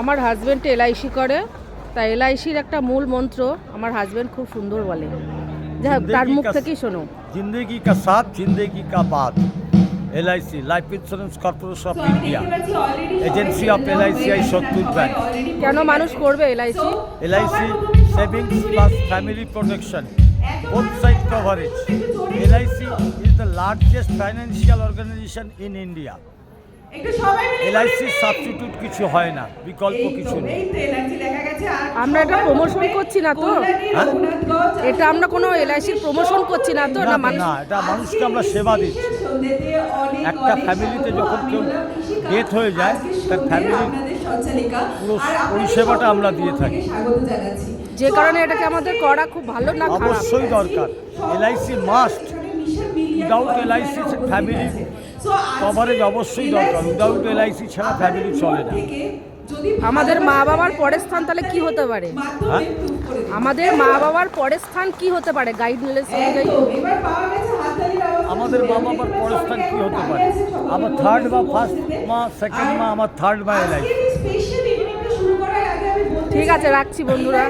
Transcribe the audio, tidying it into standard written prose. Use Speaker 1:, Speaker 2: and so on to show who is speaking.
Speaker 1: আমার husband LIC করে, তাই এলআইসির একটা মূল মন্ত্র আমার হাজব্যান্ড খুব সুন্দর বলে। যাই হোক, তার মুখ থেকেই শোনো।
Speaker 2: जिंदगी का साथ जिंदगी का बात। LIC life insurance corporation of India agency of LICI Sattur branch.
Speaker 1: কেন মানুষ করবে LIC?
Speaker 2: LIC savings plus family protection both side coverage। LIC is the largest financial organization in India। LIC substitute কিছু হয় না, বিকল্প কিছু নেই।
Speaker 1: আমরা এটা প্রমোশন করছি না তো? এটা আমরা কোনো এলআইসির প্রমোশন করছি না তো? না,
Speaker 2: না, এটা মানুষকে আমরা সেবা দিচ্ছি। একটা ফ্যামিলিতে যখন কেউ ডেথ হয়ে যায়, তার ফ্যামিলির পুরো পরিষেবাটা আমরা দিয়ে থাকি।
Speaker 1: যে কারণে এটাকে আমাদের করা খুব ভালো না খারাপ?
Speaker 2: অবশ্যই দরকার। LIC must. Without LIC family coverage অবশ্যই দরকার। উইদাউট LIC ছাড়া ফ্যামিলি চলে না।
Speaker 1: আমাদের মা বাবার পরের স্থান তাহলে কি হতে পারে? আমাদের মা বাবার পরের স্থান কি হতে পারে গাইডলাইন্স অনুযায়ী?
Speaker 2: আমাদের মা বাবার পরের স্থান কি হতে পারে? আমার থার্ড বা ফার্স্ট মা, সেকেন্ড মা, আমার থার্ড মা LIC।
Speaker 1: ঠিক আছে, রাখছি বন্ধুরা।